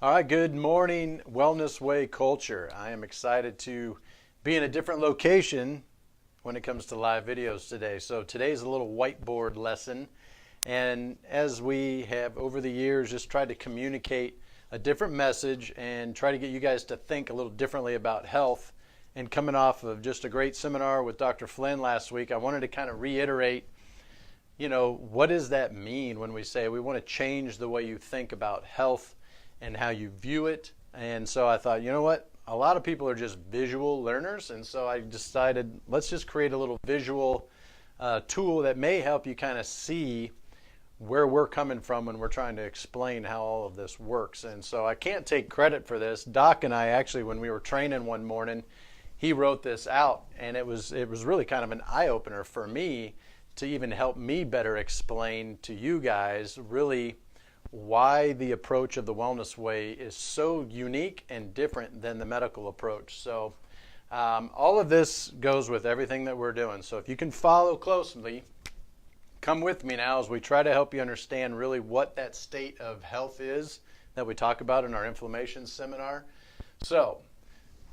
All right, good morning, Wellness Way culture. I am excited to be in a different location when it comes to live videos today. So today's a little whiteboard lesson. And as we have over the years just tried to communicate a different message and try to get you guys to think a little differently about health, and coming off of just a great seminar with Dr. Flynn last week, I wanted to kind of reiterate, what does that mean when we say we want to change the way you think about health and how you view it? And so I thought, you know what? A lot of people are just visual learners, and so I decided let's just create a little visual tool that may help you kind of see where we're coming from when we're trying to explain how all of this works. And so I can't take credit for this. Doc and I actually, when we were training one morning, he wrote this out, and it was really kind of an eye-opener for me to even help me better explain to you guys really why the approach of the Wellness Way is so unique and different than the medical approach. So all of this goes with everything that we're doing. So if you can follow closely, come with me now as we try to help you understand really what that state of health is that we talk about in our inflammation seminar. So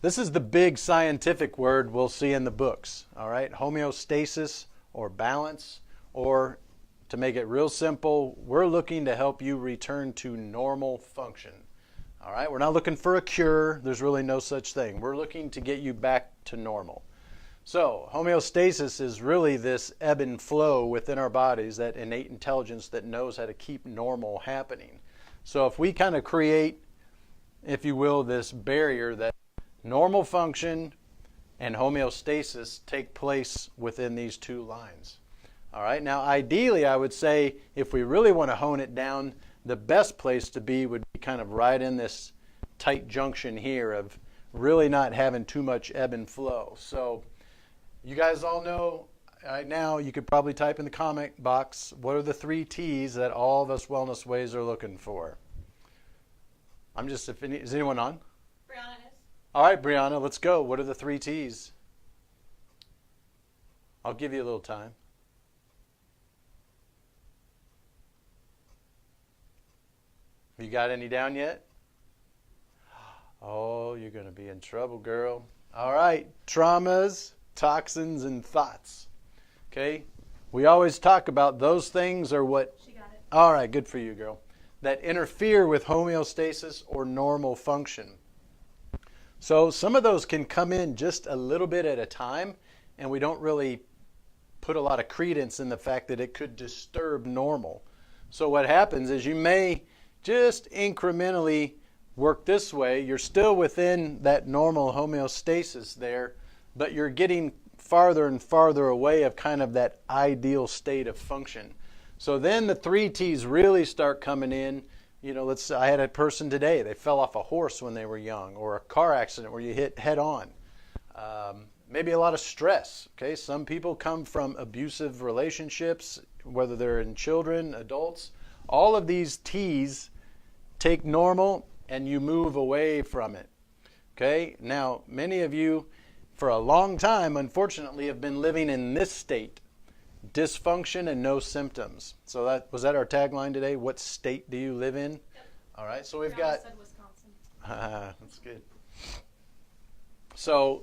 this is the big scientific word we'll see in the books, all right? Homeostasis or balance, or to make it real simple, we're looking to help you return to normal function. All right, we're not looking for a cure. There's really no such thing. We're looking to get you back to normal. So homeostasis is really this ebb and flow within our bodies, that innate intelligence that knows how to keep normal happening. So if we kind of create, if you will, this barrier that normal function and homeostasis take place within these two lines. All right, now ideally I would say if we really want to hone it down, the best place to be would be kind of right in this tight junction here of really not having too much ebb and flow. So you guys all know right now, you could probably type in the comment box, what are the 3 T's that all of us Wellness Ways are looking for? Is anyone on? Brianna is. All right, Brianna, let's go. What are the 3 T's? I'll give you a little time. Have you got any down yet? Oh, you're going to be in trouble, girl. All right, traumas, toxins, and thoughts. Okay, we always talk about those things are what... She got it. All right, good for you, girl. That interfere with homeostasis or normal function. So some of those can come in just a little bit at a time, and we don't really put a lot of credence in the fact that it could disturb normal. So what happens is you may just incrementally work this way. You're still within that normal homeostasis there, but you're getting farther and farther away of kind of that ideal state of function. So then the 3 T's really start coming in. I had a person today, they fell off a horse when they were young, or a car accident where you hit head on. Maybe a lot of stress. Okay, some people come from abusive relationships, whether they're in children, adults. All of these T's take normal and you move away from it. Okay, now many of you for a long time, unfortunately, have been living in this state. Dysfunction and no symptoms. So was that our tagline today? What state do you live in? Yep. All right, so we've got... said Wisconsin. That's good. So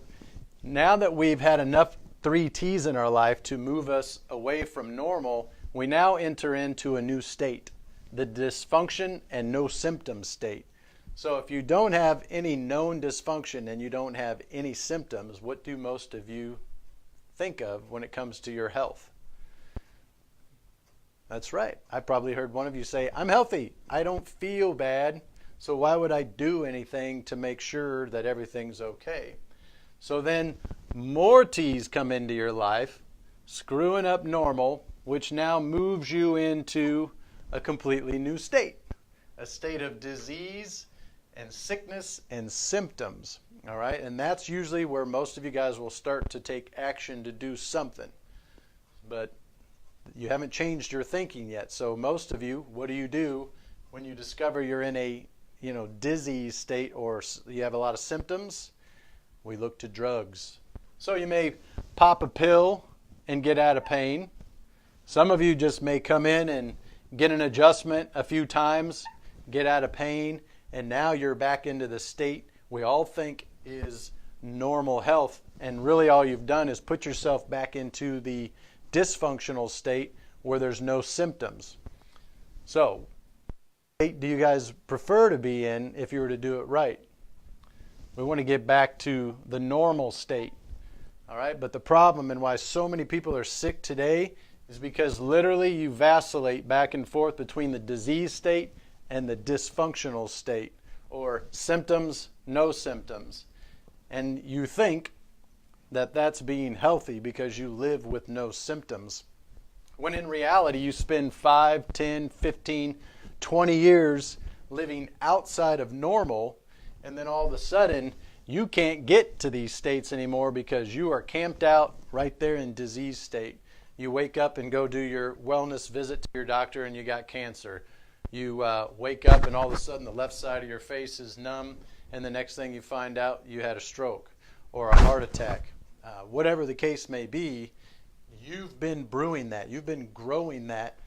now that we've had enough 3 T's in our life to move us away from normal, we now enter into a new state, the dysfunction and no symptom state. So if you don't have any known dysfunction and you don't have any symptoms, what do most of you think of when it comes to your health? That's right. I probably heard one of you say, I'm healthy. I don't feel bad. So why would I do anything to make sure that everything's okay? So then more T's come into your life, screwing up normal, which now moves you into a completely new state, a state of disease and sickness and symptoms. All right, and that's usually where most of you guys will start to take action to do something. But you haven't changed your thinking yet. So most of you, what do when you discover you're in a dizzy state or you have a lot of symptoms? We look to drugs. So you may pop a pill and get out of pain. Some of you just may come in and get an adjustment a few times, get out of pain, and now you're back into the state we all think is normal health, and really all you've done is put yourself back into the dysfunctional state where there's no symptoms. So, what state do you guys prefer to be in if you were to do it right? We want to get back to the normal state. All right, but the problem and why so many people are sick today is because literally you vacillate back and forth between the disease state and the dysfunctional state, or symptoms, no symptoms. And you think that that's being healthy because you live with no symptoms, when in reality you spend 5, 10, 15, 20 years living outside of normal, and then all of a sudden you can't get to these states anymore because you are camped out right there in disease state. You wake up and go do your wellness visit to your doctor and you got cancer. You wake up and all of a sudden the left side of your face is numb, and the next thing you find out you had a stroke or a heart attack. Whatever the case may be, you've been brewing that. You've been growing that,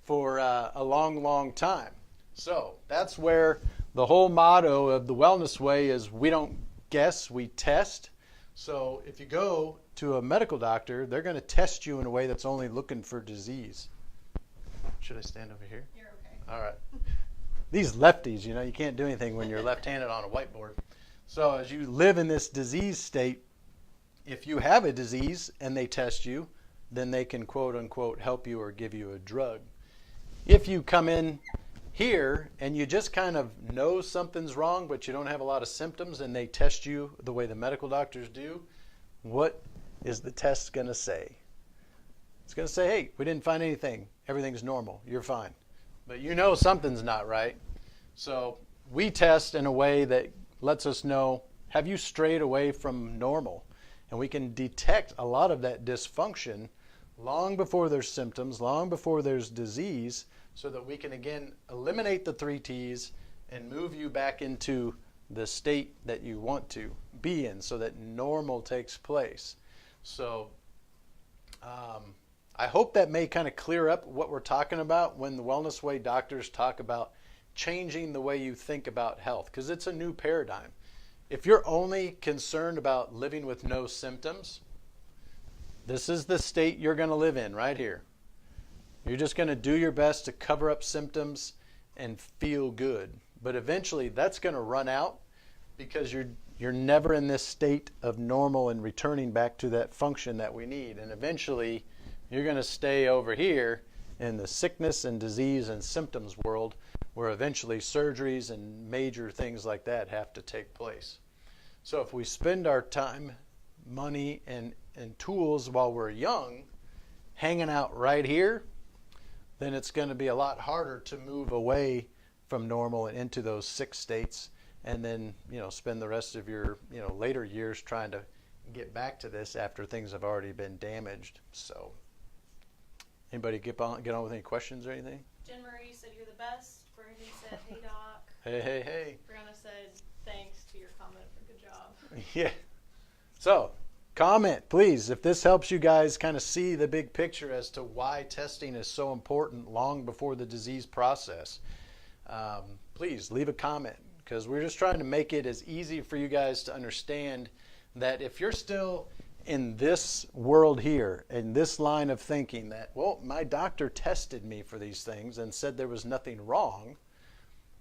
for a long, long time. So that's where the whole motto of the Wellness Way is we don't guess, we test. So if you go to a medical doctor, they're going to test you in a way that's only looking for disease. Should I stand over here? You're okay. All right. These lefties, you can't do anything when you're left-handed on a whiteboard. So as you live in this disease state, if you have a disease and they test you, then they can quote unquote help you or give you a drug. If you come in here and you just kind of know something's wrong, but you don't have a lot of symptoms, and they test you the way the medical doctors do, what is the test going to say? It's going to say, hey, we didn't find anything. Everything's normal. You're fine. But you know something's not right. So we test in a way that lets us know, have you strayed away from normal? And we can detect a lot of that dysfunction long before there's symptoms, long before there's disease, so that we can again eliminate the 3 T's and move you back into the state that you want to be in so that normal takes place. So I hope that may kind of clear up what we're talking about when the Wellness Way doctors talk about changing the way you think about health, because it's a new paradigm. If you're only concerned about living with no symptoms, this is the state you're going to live in right here. You're just going to do your best to cover up symptoms and feel good. But eventually that's going to run out because you're never in this state of normal and returning back to that function that we need. And eventually you're going to stay over here in the sickness and disease and symptoms world, where eventually surgeries and major things like that have to take place. So if we spend our time, money, and tools while we're young hanging out right here, then it's going to be a lot harder to move away from normal and into those sick states, and then spend the rest of your later years trying to get back to this after things have already been damaged. So anybody get on with any questions or anything? Jen Marie said you're the best. Brandon said, hey doc. Hey. Brianna said thanks to your comment for good job. Yeah. So comment, please, if this helps you guys kind of see the big picture as to why testing is so important long before the disease process. Please leave a comment, because we're just trying to make it as easy for you guys to understand that if you're still in this world here, in this line of thinking that, well, my doctor tested me for these things and said there was nothing wrong,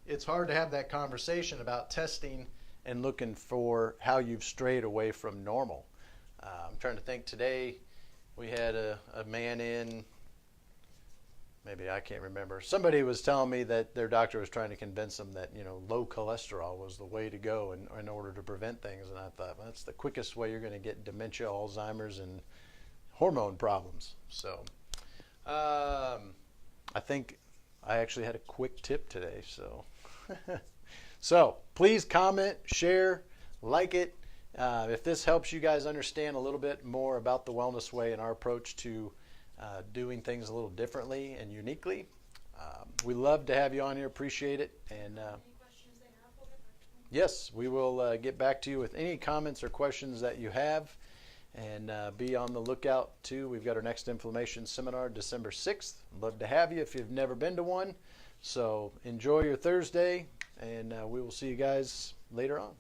it's hard to have that conversation about testing and looking for how you've strayed away from normal. I'm trying to think, today we had a man in, maybe I can't remember. Somebody was telling me that their doctor was trying to convince them that low cholesterol was the way to go in order to prevent things. And I thought, well, that's the quickest way you're going to get dementia, Alzheimer's, and hormone problems. So I think I actually had a quick tip today. So please comment, share, like it. If this helps you guys understand a little bit more about the Wellness Way and our approach to doing things a little differently and uniquely, we love to have you on here. Appreciate it. And any questions they have, we'll get back to them. yes, we will get back to you with any comments or questions that you have. And be on the lookout too. We've got our next inflammation seminar December 6th. Love to have you if you've never been to one. So enjoy your Thursday, and we will see you guys later on.